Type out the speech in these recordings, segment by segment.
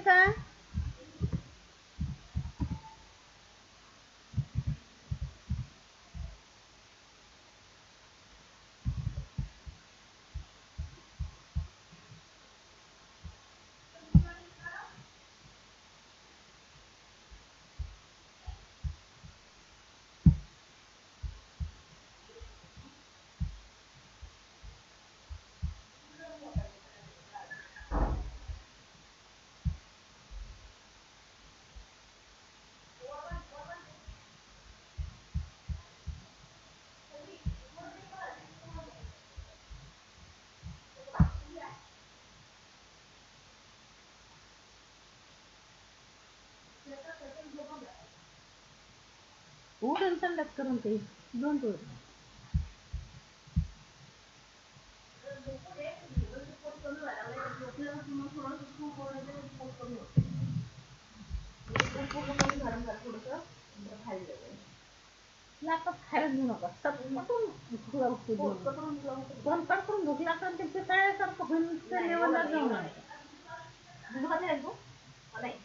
मोनिका? वो टेंशन लग करून काही डोंट वरी. लॅपटॉप खायला देऊ नका. पण करून भूक लागतात ते पिसाळ्यासारखं होईल त्या लेवलला जाऊ नका.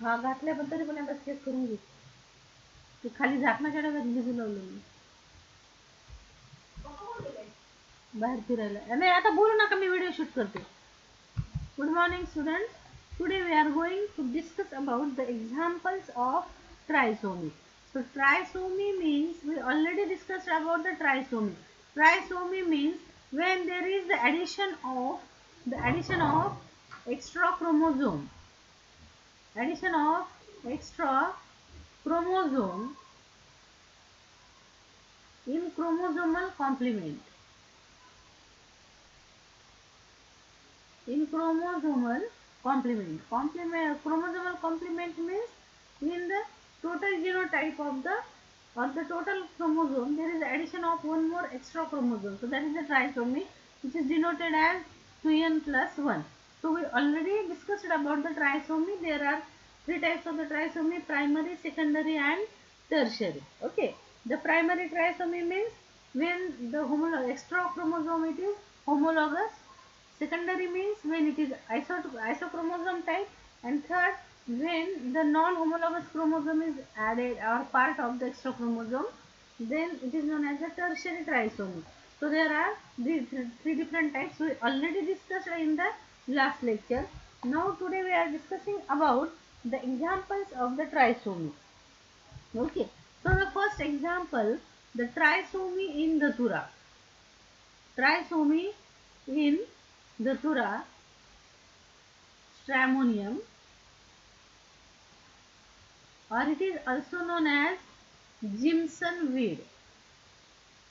हा घातले पण तरी पण एकदा चेक करून घे. ते खाली झाकणाच्या डब्यात भिजू लावलं बाहेर फिरायला. नाही आता बोलू नका, मी व्हिडिओ शूट करते. Good morning students. Today we are going to discuss about the examples of trisomy. So trisomy means, we already discussed about the trisomy. Trisomy means when there is the addition of extra chromosome. Addition of extra chromosome in chromosomal complement. In chromosomal complement. Chromosomal complement means in the total genotype of the total chromosome there is the addition of one more extra chromosome. So that is the trisomy, which is denoted as 2n plus 1. So we already discussed about the trisomy. There are three types of the trisomy: primary, secondary and tertiary. Okay. The primary trisomy means when the extra chromosome it is homologous. Secondary means when it is isochromosome type, and third when the non-homologous chromosome is added or part of the extra chromosome, then it is known as a tertiary trisomy. So there are these three different types. We already discussed in the last lecture. Now today we are discussing about the examples of the trisomy. Okay. So the first example, the trisomy in Datura. Trisomy in Datura stramonium, or it is also known as Jimson weed.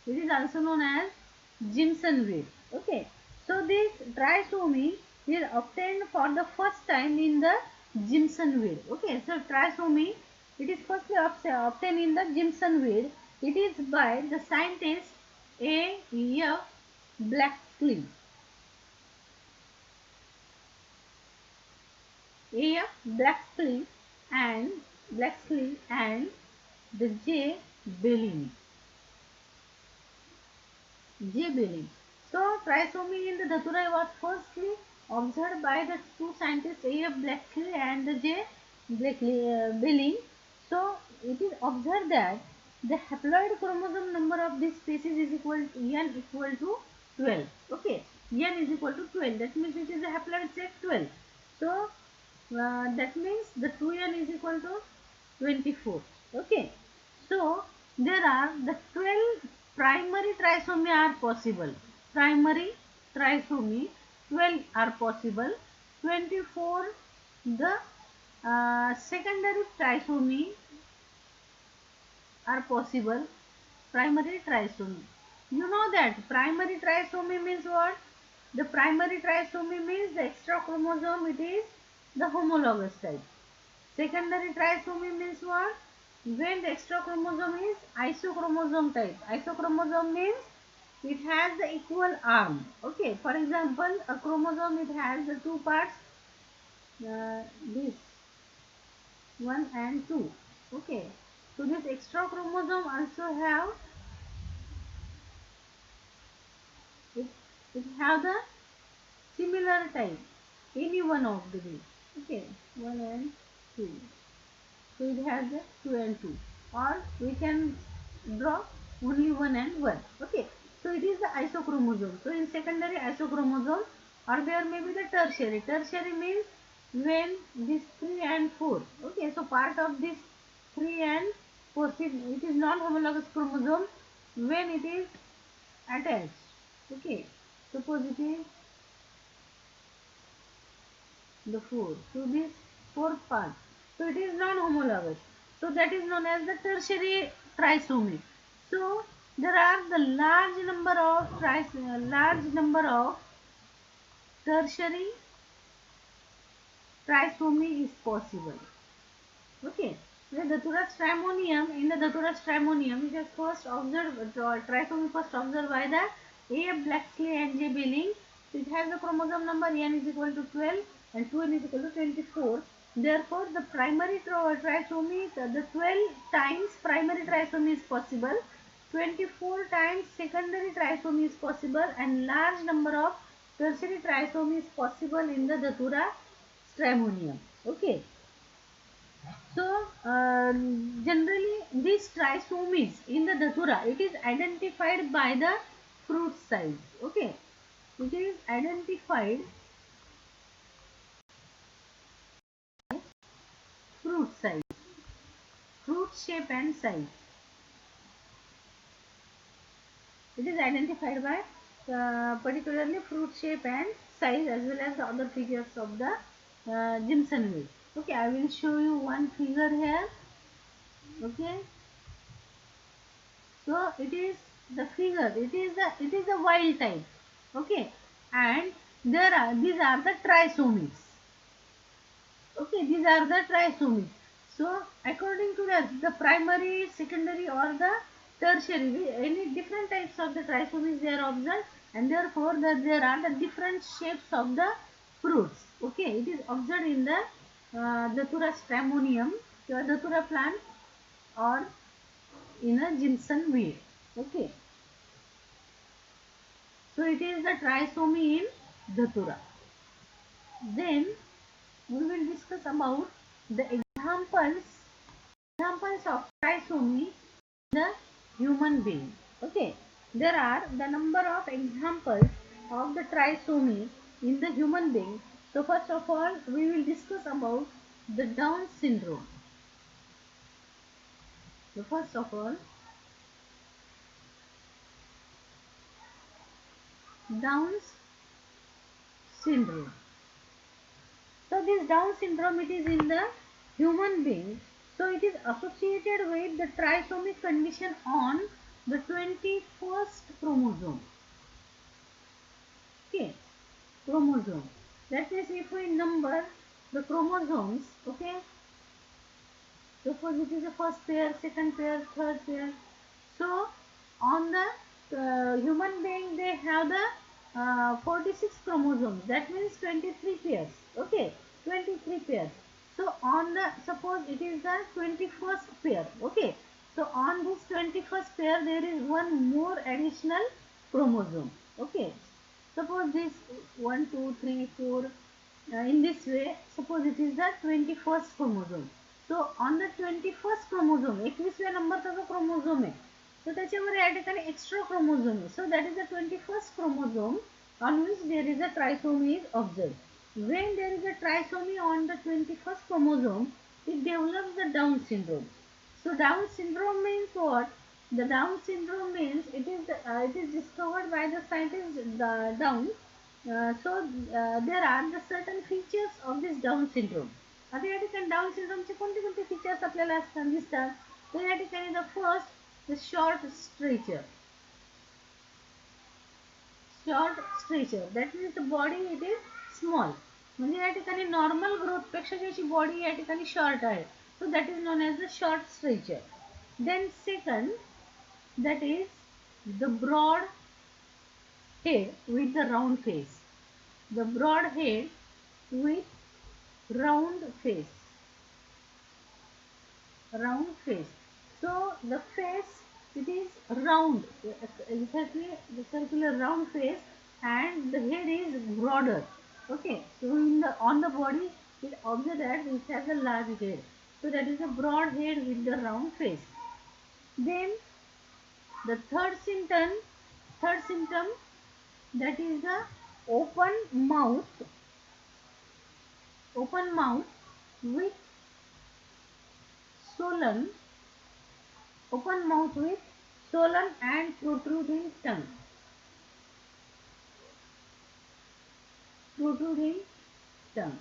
It is also known as Jimson weed. Okay. So this trisomy is obtained for the first time in the Jimson weed. Okay. So trisomy, it is firstly obtained in the Jimson weed. It is by the scientist A. F. Blaxley. A. F. Blaxley and the J. Bellini. So trisomy in the Datura was firstly observed by the two scientists A. F. Blaxley and the J. Bellini. So it is observed that the haploid chromosome number of this species is equal to n equal to 12. Okay, n is equal to 12. That means it is a haploid set 12. So that means the 2n is equal to 24. Okay. So there are the 12 primary trisomy are possible. Primary trisomy 12 are possible. 24 the secondary trisomy are possible. Primary trisomy. You know that primary trisomy means what? The primary trisomy means the extra chromosome, it is the homologous type. Secondary trisomy means what? When the extra chromosome is isochromosome type. Isochromosome means it has the equal arm. Okay. For example, a chromosome, it has the two parts. This 1 and 2. Okay. So this extra chromosome also have it have the similar type, any one of the these. Okay. 1 and 2. So it has the 2 and 2, or we can draw only 1 and 1. Okay, so it is the isochromosome. So in secondary isochromosome, or there may be the tertiary. Tertiary means when this 3 and 4. Okay, so part of this 3 and 4, it is non-homologous chromosome when it is attached. Okay, suppose it is the 4 to this fourth part. So it is non-homologous. So that is known as the tertiary trisomy. So there are the large number of tertiary trisomy is possible. Okay. In the Datura stramonium, it is first observed, trisomy first observed by the A. Blaxley and J. Billing. So it has the chromosome number N is equal to 12 and 2N is equal to 24. Therefore, the primary trisomy, the 12 times primary trisomy is possible, 24 times secondary trisomy is possible, and large number of tertiary trisomy is possible in the Datura stramonium. Okay. So, generally these trisomies in the datura, it is identified by the fruit size. Okay, it is identified fruit size, fruit shape and size. It is identified by particularly fruit shape and size, as well as the other features of the Jimson wheel. Okay, I will show you one figure here. Okay, so it is the figure, it is a wild type. Okay, and these are the trisomies. Okay, these are the trisomies. So according to the primary, secondary, or the tertiary, any different types of the trisomies they are observed, and therefore there are the different shapes of the fruits. Okay, it is observed in the Datura stramonium, the Datura plant, or in a Jimson weed. Okay, so it is the trisomy in Datura. Then we will discuss about the examples of trisomy in the human being. Okay, there are the number of examples of the trisomy in the human being. So first of all, we will discuss about the Down syndrome. So first of all, Down's syndrome. So this Down syndrome, it is in the human being. So it is associated with the trisomic condition on the 21st chromosome. Okay, chromosome. That means if we number the chromosomes, okay, suppose it is the first pair, second pair, third pair. So on the human being, they have the 46 chromosomes. That means 23 pairs. Okay, 23 pairs. So on the, suppose it is the 21st pair. Okay, so on this 21st pair, there is one more additional chromosome. Okay, suppose this 1, 2, 3, 4. In this way, suppose it is the 21st chromosome. So on the 21st chromosome, 21व्या नंबरचा जो chromosome आहे, तर त्याच्यावर या ठिकाणी extra chromosome आहे. So that is the 21st chromosome on which there is a trisomy is observed. When there is a trisomy on the 21st chromosome, it develops the Down syndrome. So Down syndrome means what? The Down syndrome means it is discovered by the scientist Down. There are the certain features of this Down syndrome. आता या ठिकाणी down सिंड्रोमचे कोणते कोणते features आपल्याला दिसतात, तर या ठिकाणी the first the short stretcher that means the body it is small. म्हणजे या ठिकाणी नॉर्मल ग्रोथ पेक्षा ज्याची बॉडी या ठिकाणी शॉर्ट आहे, so that is known as the short stature. Then second, that is the broad head with the round face. The broad head with round face. So the face, it is round, exactly the circular round face, and the head is broader. Okay, so on the body it observe that it has a large head. So that is a broad head with the round face. Then the third symptom that is the open mouth, open mouth with swollen, open mouth with swollen and protruding tongue. Protruding tongue.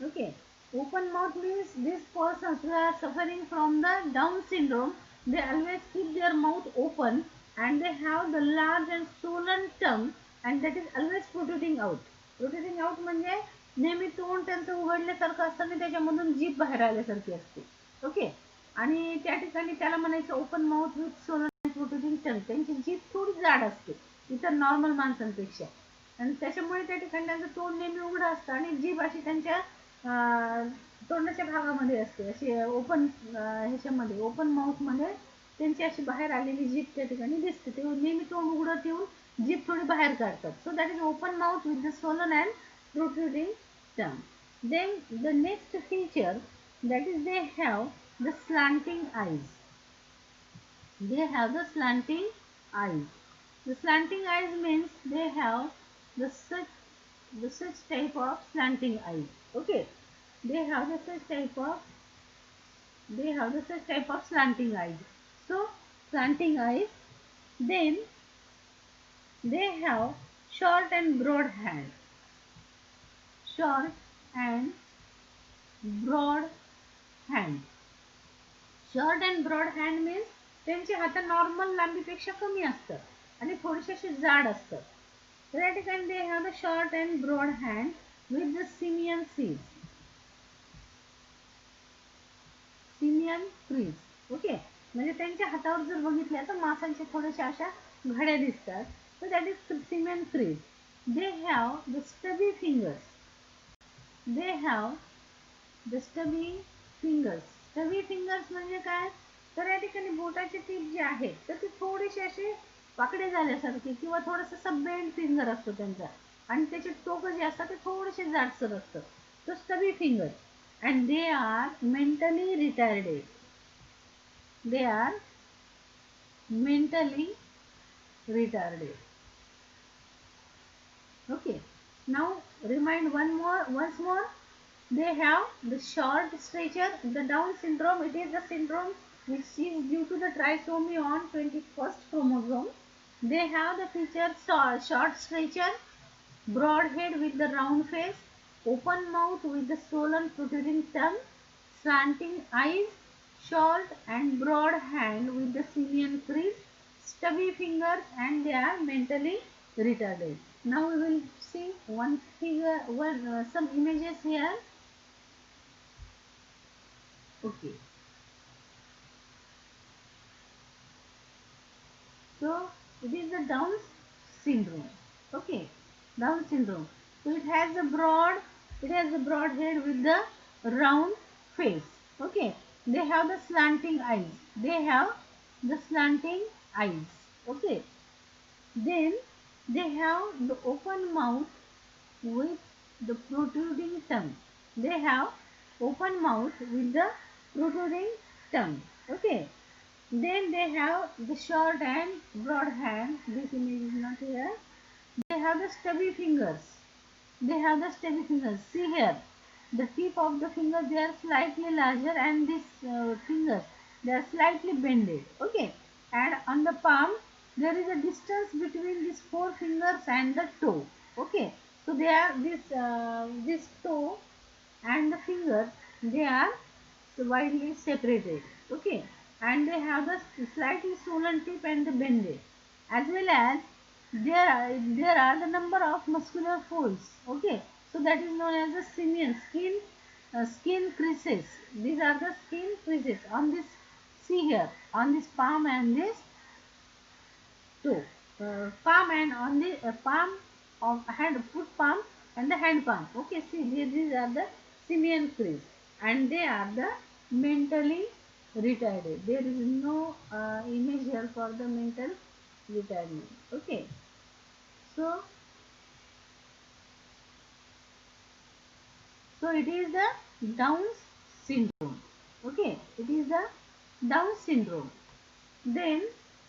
Okay. Open mouth means these persons who are suffering from the Down syndrome, they always keep their mouth open and they have the large and swollen tongue and that is always protruding out. Protruding out म्हणजे नेहमी तोंड त्यांचं उघडल्यासारखं असतं आणि त्याच्यामधून जीभ बाहेर आल्यासारखी असते. ओके. आणि त्या ठिकाणी त्याला म्हणायचं ओपन माउथ विथ स्वोलन प्रोट्रुडिंग टंग. त्यांची जीभ थोडी जाड असते इतर नॉर्मल माणसांपेक्षा आणि त्याच्यामुळे त्या ठिकाणी त्यांचं तोंड नेहमी उघडं असतं आणि जीभ अशी त्यांच्या तोंडाच्या भागामध्ये असते, अशी ओपन ह्याच्यामध्ये ओपन माउथमध्ये त्यांची अशी बाहेर आलेली जीभ त्या ठिकाणी दिसते. ते नेहमी तोंड उघडं ठेवून जीभ थोडी बाहेर काढतात. सो that is open mouth with the swollen and protruding tongue. Then the next feature that is they have the slanting eyes. They have the slanting eyes. The slanting eyes means they have the such type of slanting eyes. Okay, they have the such type of slanting eyes. So slanting eyes. Then they have short and broad hand. Short and broad hand. Short and broad hand means त्यांचे हात normal लांबीपेक्षा कमी असतात आणि थोडेसे असे जाड असतात. तर या ठिकाणी they have the short and broad hand with the simian crease. Simian crease. Okay, म्हणजे त्यांच्या हातावर जर बघितल्या तर मासांच्या थोड्याशा अशा घड्या दिसतात. So that is simian crease. They have the stubby fingers. They have the stubby fingers. Stubby fingers म्हणजे काय, तर या ठिकाणी बोटाचे टीप जे आहेत तर ते थोडेसे असे वाकडे झाल्यासारखे किंवा थोडासा असा बेंड फिंगर असतो त्यांचा आणि त्याचे टोक जे असतात ते थोडेसे जाडसर असतात. तो स्टबी finger and they are mentally retarded. They are mentally retarded. Okay, now remind once more. They have the short stature. The Down syndrome, it is the syndrome which is due to the trisomy on 21st chromosome. They have the feature short stature, broad head with the round face, open mouth with the swollen protruding tongue, slanting eyes, short and broad hand with the simian crease, stubby fingers, and they are mentally retarded. Now we will see one figure, some images here. Okay. So it is the Down syndrome. Okay, Down syndrome. So it has a broad head with the round face. Okay, they have the slanting eyes. They have the slanting eyes. Okay, then they have the open mouth with the protruding tongue. They have open mouth with the protruding tongue. Okay. Then they have the short and broad hand. This image is not here. They have the stubby fingers. They have the stubby fingers. See here. The tip of the fingers, they are slightly larger and these fingers, they are slightly bended. Okay. And on the palm, there is a distance between these four fingers and the toe. Okay. So they are this toe and the fingers, they are widely separated. Okay, and they have the slightly swollen tip and the bended, as well as there are the number of muscular folds. Okay, so that is known as the skin creases. These are the skin creases on this. See here on this palm and this toe, palm and on the palm of hand, foot palm and the hand palm. Okay, see these are the simian crease and they are the mentally retarded. There is no image here for the mental retardment. Okay, so So it is the Down's syndrome. Okay, it is the Down syndrome. Then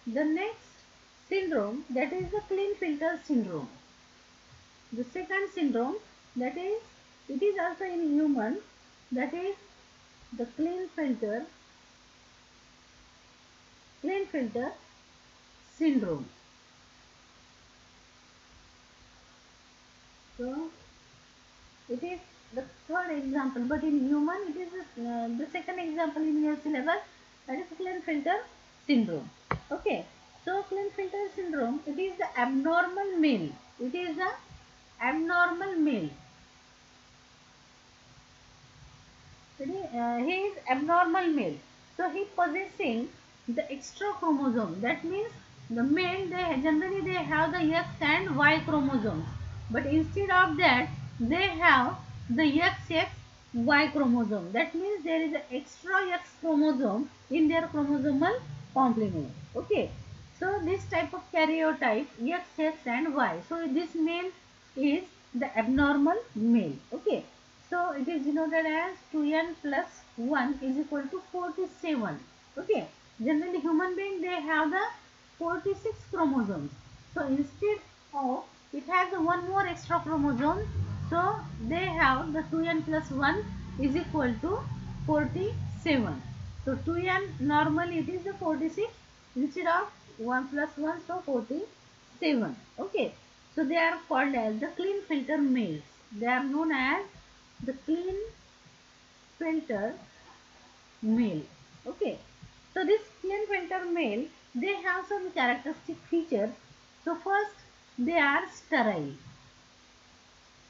the next syndrome, that is the Klinefelter syndrome. The second syndrome, that is, it is also in human, that is the Klinefelter syndrome. So it is the third example, but in human it is the second example in your syllabus, that is Klinefelter syndrome. Okay, so Klinefelter syndrome, it is the abnormal male. It is the abnormal male. He is abnormal male. So he possessing the extra chromosome. That means the male, they generally they have the X and Y chromosomes, but instead of that they have the XXY chromosome. That means there is an extra X chromosome in their chromosomal complement. Okay. So this type of karyotype XX and Y. So this male is the abnormal male. Okay. So it is denoted as 2n plus 1 is equal to 47. Okay. Generally human being, they have the 46 chromosomes. So instead of, it has one more extra chromosome. So they have the 2n plus 1 is equal to 47. So 2n normally it is the 46, instead of 1 plus 1, so 47. Okay. So they are called as the Klinefelter males. They are known as the Klinefelter male. Okay. So this Klinefelter male, they have some characteristic features. So first, they are sterile.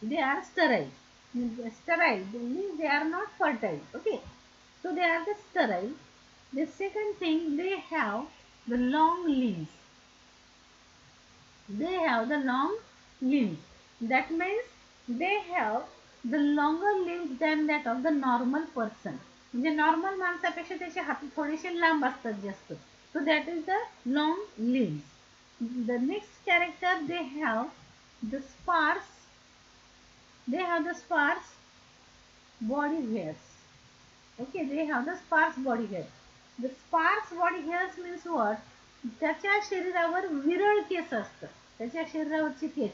They are sterile. Sterile means they are not fertile. Okay. So they are the sterile. The second thing, they have the long limbs. They have the long limbs. That means they have the longer limbs than that of the normal person. म्हणजे normal माणसापेक्षा त्याचे हात थोडेसे लांब असतात जास्त. So that is the long limbs. The next character, they have the sparse body hairs. Okay, they have the sparse body hairs. The sparse body hairs means what? त्याच्या शरीरावर विरळ केस असतात. त्याच्या शरीरावरचे केस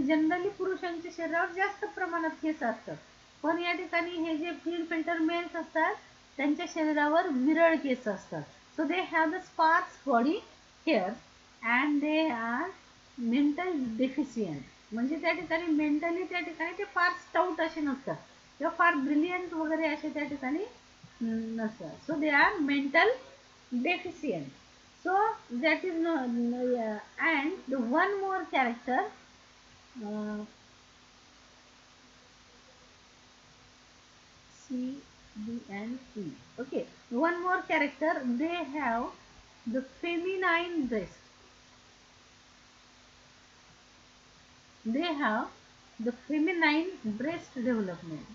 जनरली पुरुषांच्या शरीरावर जास्त प्रमाणात केस असतात, पण या ठिकाणी हे जे Klinefelter मेल्स असतात त्यांच्या शरीरावर विरळ केस असतात. So they have the sparse body hairs and they are mental deficient. म्हणजे त्या ठिकाणी मेंटली त्या ठिकाणी ते फार स्टाउट असे नसतात किंवा फार ब्रिलियंट वगैरे असे त्या ठिकाणी नसतात. So they are mental deficient. So that is no, and the one more character, C, D and E. Okay, one more character, they have the feminine breast. They have the feminine breast development.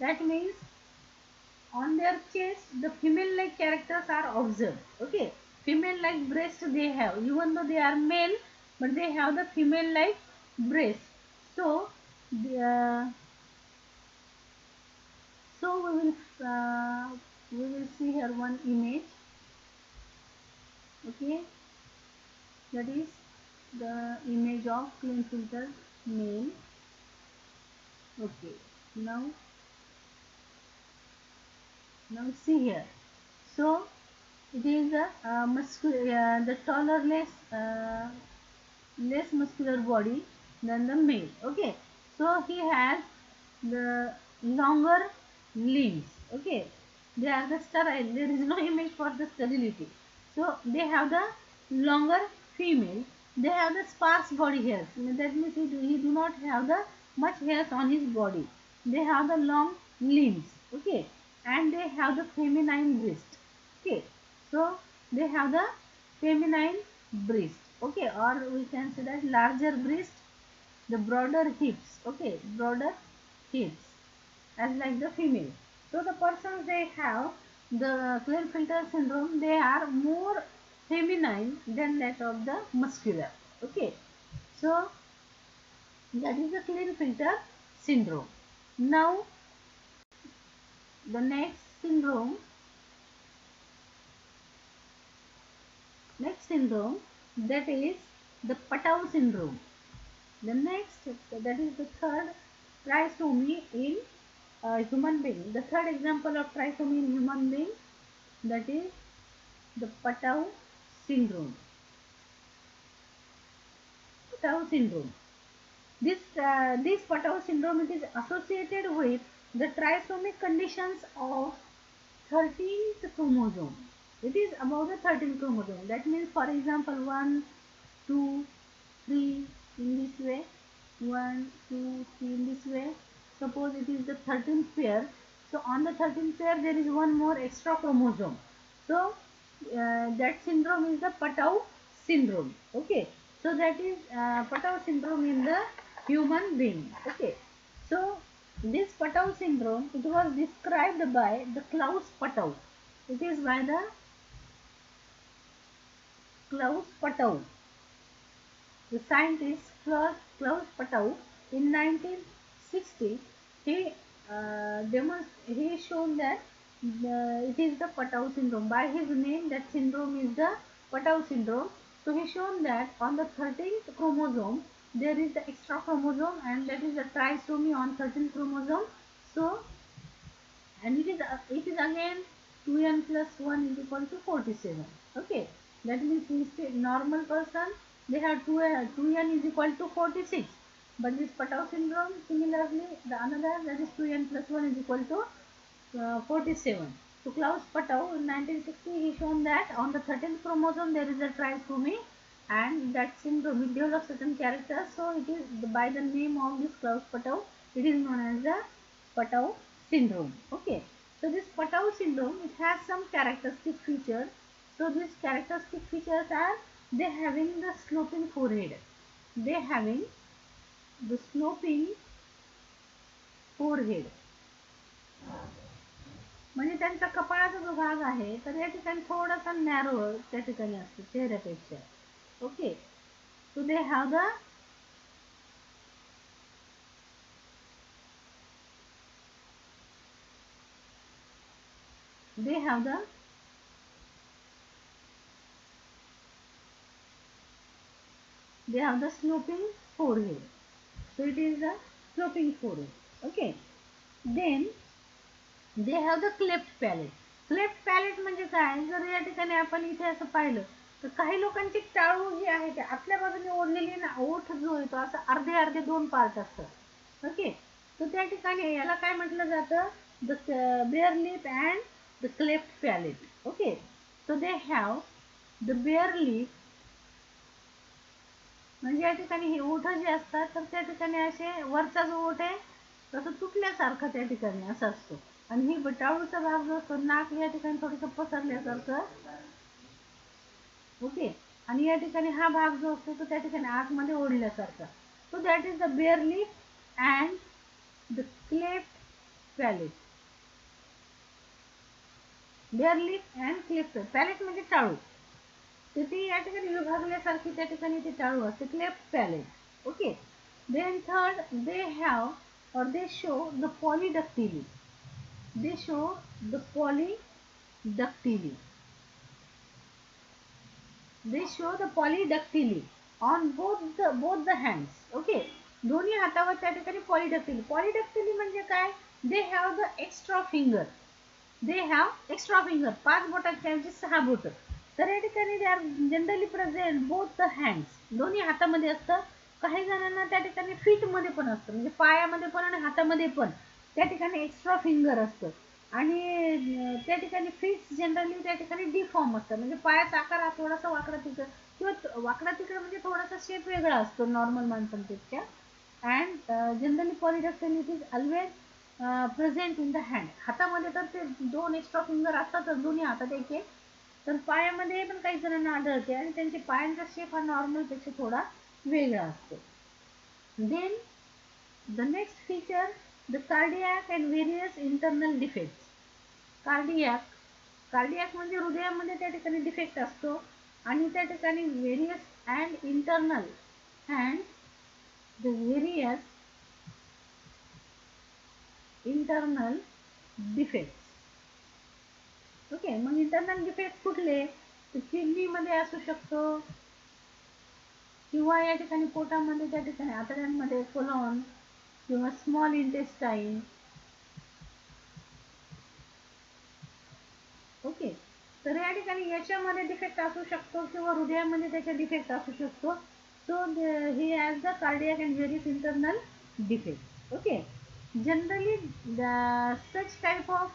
That means on their chest the female like characters are observed. Okay, female like breast they have, even though they are male, but they have the female like breast. So so we will see here one image. Okay, that is the image of Klinefelter male. Okay, now see here. So it is the taller, less muscular body than the male. Okay, so he has the longer limbs. Okay, they are the sterile. There is no image for the sterility. So they have the longer female. They have the sparse body hairs. That means he do not have the much hairs on his body. They have the long limbs. Okay, and they have the feminine breast. Okay, so they have the feminine breast. Okay, or we can say that larger breast, the broader hips. Okay, broader hips as like the female. So the persons, they have the Klinefelter syndrome, they are more feminine than that of the muscular. Okay, so that is the Klinefelter syndrome. Now the next syndrome, that is the Patau syndrome. The next, that is the third trisomy in human being. The third example of trisomy in human being, that is the Patau syndrome. Patau syndrome. This Patau syndrome, it is associated with the trisomic conditions of 13th chromosome. It is about the 13th chromosome. That means, for example, 1, 2, 3 in this way, 1, 2, 3 in this way. Suppose it is the 13th pair. So on the 13th pair there is one more extra chromosome. So that syndrome is the Patau syndrome. Okay. So that is Patau syndrome in the human being. Okay. So this Patau syndrome, it was described by the Klaus Patau. It is by the Klaus Patau. The scientist Klaus Patau in 1960, he he shown that it is the Patau syndrome. By his name, that syndrome is the Patau syndrome. So he shown that on the 13th chromosome there is the extra chromosome, and that is the trisomy on 13th chromosome. So, and it is again 2n plus 1 is equal to 47. Okay, that means instead normal person, they have 2n is equal to 46, but this Patau syndrome, similarly the another, that is 2n plus 1 is equal to 47. So Klaus Patau in 1960, he shown that on the 13th chromosome there is a trisomy, and that syndrome will develop certain characters. So it is by the name of this Klaus Patau, it is known as the Patau syndrome. Okay. So this Patau syndrome, it has some characteristic features. So these characteristic features are, they having the sloping forehead. They having the sloping forehead. म्हणजे त्यांचा कपाळाचा जो भाग आहे तर या ठिकाणी थोडासा narrow त्या ठिकाणी असतो चेहऱ्यापेक्षा. Okay. So they have the they have the sloping forehead. So it is the sloping forehead. Okay. Then they have the cleft palate. Cleft palate म्हणजे काय, जर या ठिकाणी आपण इथे असं पाहिलं तर काही लोकांची टाळू जी आहे ते आतल्या बाजूने ओढलेली ना, ओठ जो येतो असं अर्धे अर्धे दोन पार्ट असतात. ओके. तर त्या ठिकाणी याला काय म्हटलं जातं, the bare lip and the cleft palate. Okay. So they have the bare lip, म्हणजे या ठिकाणी हे ओठ जे असतात तर त्या ठिकाणी असे वरचा जो ओठ आहे तसं तुटल्यासारखं त्या ठिकाणी असं असतो, आणि ही टाळूचा भाग जो असतो, नाक या ठिकाणी थोडंसं पसरल्यासारखं. ओके. आणि या ठिकाणी हा भाग जो असतो तो त्या ठिकाणी आतमध्ये ओढल्यासारखा. So that is the bare lip and the cleft palate. Bear lip and cleft palate म्हणजे टाळू, तर ती या ठिकाणी विभागल्यासारखी त्या ठिकाणी ती टाळू असते, cleft palate. Okay. Then third, they have or they show the polydactyly. They show the polydactyly. They show the polydactyly on both the hands. Okay. दोन्ही हातावर त्या ठिकाणी polydactyly. Polydactyly म्हणजे काय, they have the extra finger. They have extra finger. 5 बोटाच्या ऐवजी 6 boat. तर या ठिकाणी they are generally present both the hands. दोन्ही हातामध्ये असतं. काही जणांना त्या ठिकाणी फीट मध्ये पण असतं, म्हणजे पायामध्ये पण आणि हातामध्ये पण त्या ठिकाणी एक्स्ट्रा फिंगर असतं. आणि त्या ठिकाणी फीट जनरली त्या ठिकाणी डिफॉर्म असतं, म्हणजे पायाचा आकार हा थोडासा वाकडा तिकडं किंवा वाकडा तिकडं, म्हणजे थोडासा शेप वेगळा असतो नॉर्मल माणसांपेक्षा. And generally polydactyl it is always present in the hand. हातामध्ये तर ते 2 एक्स्ट्रा फिंगर असतातच दोन्ही हातात एक एक. तर पायामध्ये पण काही जणांना आढळते, आणि त्यांचे पायांचा शेप हा नॉर्मलपेक्षा थोडा वेगळा असतो. Then the next feature, the cardiac and various internal defects. Cardiac म्हणजे हृदयामध्ये त्या ठिकाणी डिफेक्ट असतो. आणि त्या ठिकाणी various and internal and the various internal defects. Okay, मग इंटरनल डिफेक्ट कुठले? किडनी मध्ये असू शकतो किंवा या ठिकाणी पोटामध्ये, त्या ठिकाणी आतड्यांमध्ये कोलॉन किंवा स्मॉल इंटेस्टाईन. ओके, तर या ठिकाणी याच्यामध्ये डिफेक्ट असू शकतो किंवा हृदयामध्ये त्याचा डिफेक्ट असू शकतो. So he has the cardiac and various internal defect. Okay, generally such type of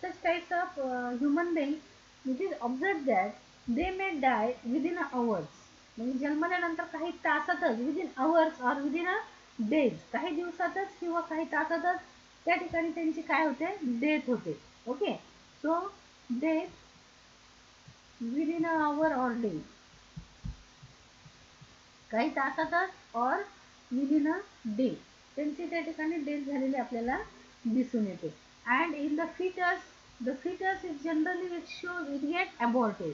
such types of human being, it is observed that they may die within hours. म्हणजे जन्मल्यानंतर काही तासातच, विदिन अवर्स और within अ days, काही दिवसातच किंवा काही तासातच त्या ठिकाणी त्यांची काय होते, डेथ होते. Okay, so death within a hour or day, काही तासातच और विदिन अ डे त्यांची त्या ठिकाणी डेथ झालेली आपल्याला दिसून येते. And in the foetus, the foetus is generally it get aborted.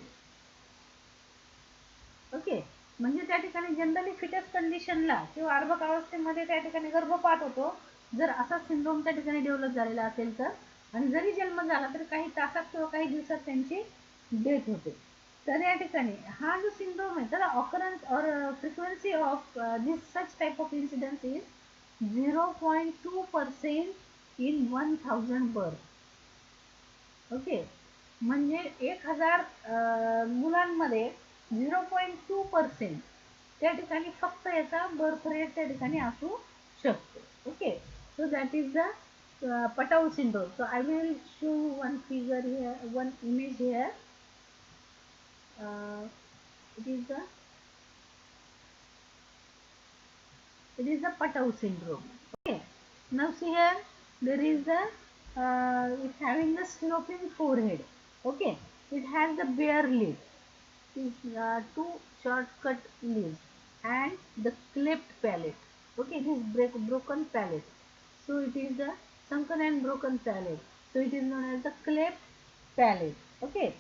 Okay, म्हणजे त्या ठिकाणी जनरली फिटस कंडिशनला किंवा अर्भक अवस्थेमध्ये त्या ठिकाणी गर्भपात होतो जर असा सिंड्रोम त्या ठिकाणी डेव्हलप झालेला असेल तर. आणि जरी जन्म झाला तरी काही तासात किंवा काही दिवसात त्यांची डेथ होते. तर या ठिकाणी हा जो सिंड्रोम आहे त्याला ऑकरन्स और frequency of this such type of incidents is 0.2% in 1000 birth. Okay, म्हणजे 1000 मुलांमध्ये 0.2% त्या ठिकाणी फक्त याचा बर्थ रेट त्या ठिकाणी असू शकतो. Okay, so that is the Patau syndrome. So I will show one figure here, one image here. It is the Patau syndrome. Okay, now see here, there is the it's having the sloping forehead. Okay, it has the bare lip, two short cut lips and the cleft palate. Okay, it is broken palate. So it is the sunken and broken palate. So it is known as the cleft palate. Okay,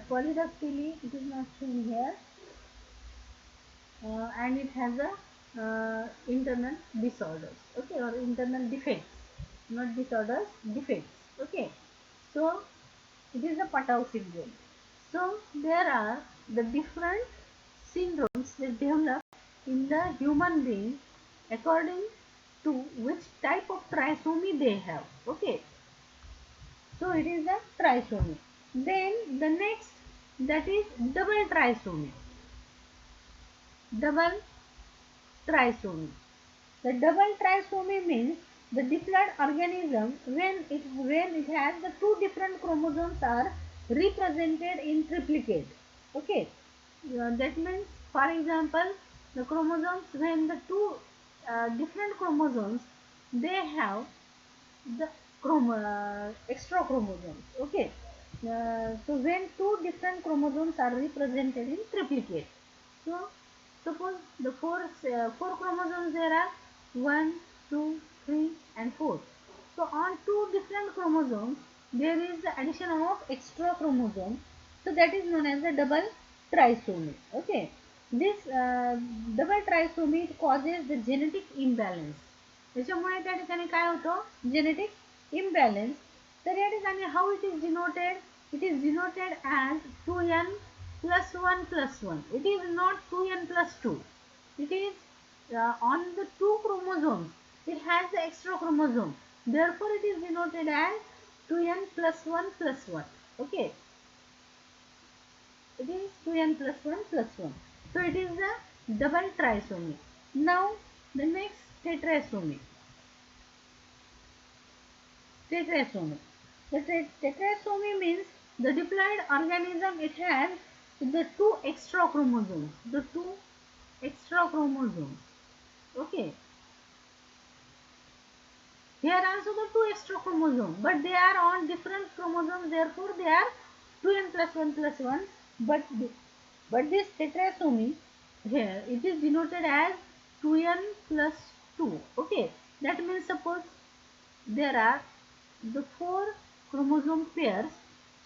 polydactyly it is not shown here, and it has a internal disorders. Okay, or internal defects, not disorders, defects. Okay, so it is the Patau syndrome. So there are the different syndromes that develop in the human being according to which type of trisomy they have. Okay, so it is the trisomy. Then the next, that is double trisomy. Double trisomy. The double trisomy means the diploid organism when it has the two different chromosomes are represented in triplicate. Okay, that means, for example, the chromosomes, when the two different chromosomes, they have the extra chromosomes. Okay, so when two different chromosomes are represented in triplicate, so suppose the four chromosomes there are 1, 2, 3 and 4. So on two different chromosomes there is the addition of extra chromosome. So that is known as the double trisomy. Okay, this double trisomy causes the genetic imbalance. त्याच्यामुळे त्या ठिकाणी काय होतं, genetic imbalance. तर या ठिकाणी how it is denoted, it is denoted as 2n plus 1 plus 1. It is not 2n plus 2. It is on the two chromosomes. It has the extra chromosome. Therefore, it is denoted as 2n plus 1 plus 1. Okay. It is 2n plus 1 plus 1. So, it is the double trisomy. Now, the next tetrasomy. Tetrasomy. The tetrasomy means the diploid organism, it has the two extra chromosomes. The two extra chromosomes. Okay. Here also the two extra chromosomes, but they are on different chromosomes. Therefore, they are 2n plus 1 plus 1. But this tetrasomy here, it is denoted as 2n plus 2. Okay. That means suppose there are the four chromosome pairs.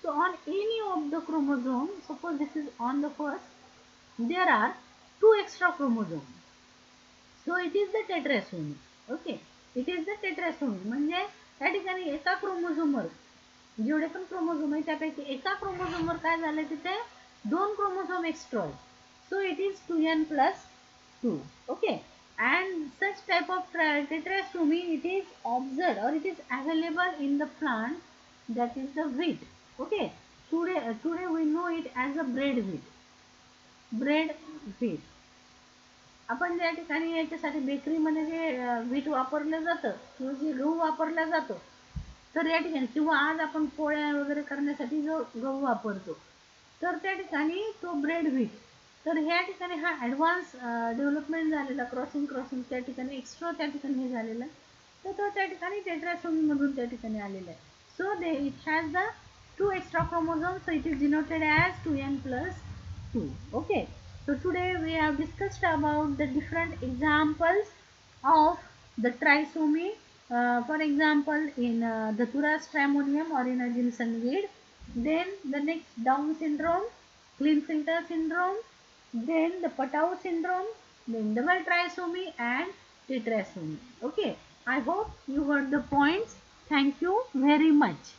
So So on any of the chromosome, suppose this is on the first, there are two extra chromosomes. So it is the tetrasomy. Okay, it is the tetrasomy. म्हणजे त्या ठिकाणी एका क्रोमोझोमवर जेवढे पण chromosome आहे त्यापैकी एका क्रोमोझोमवर काय झालं तिथे दोन क्रोमोझोम एक्स्ट्रा आहेत. So it is 2n plus 2. Okay, and such type of tetrasomy it is observed or it is available in the plant, that is the wheat. Okay, today we know it as a bread wheat. आपण ज्या ठिकाणी याच्यासाठी बेकरीमध्ये जे wheat वापरलं जातं किंवा जे गहू वापरला जातो, तर या ठिकाणी किंवा आज आपण पोळ्या वगैरे करण्यासाठी जो गहू वापरतो, तर त्या ठिकाणी तो ब्रेड व्हीट. तर ह्या ठिकाणी हा ॲडव्हान्स डेव्हलपमेंट झालेला क्रॉसिंग त्या ठिकाणी एक्स्ट्रा त्या ठिकाणी हे झालेलं आहे. तर तो त्या ठिकाणी टेट्रासोमीमधून त्या ठिकाणी आलेला आहे. So they it has the 2 extra chromosomes, so it is denoted as 2n plus 2. Okay, so today we have discussed about the different examples of the trisomy. For example, in the Dhatura stramonium or in a Gilson weed. Then the next Down syndrome, Klinefelter syndrome, then the Patau syndrome, then double trisomy and tetrasomy. Okay, I hope you heard the points. Thank you very much.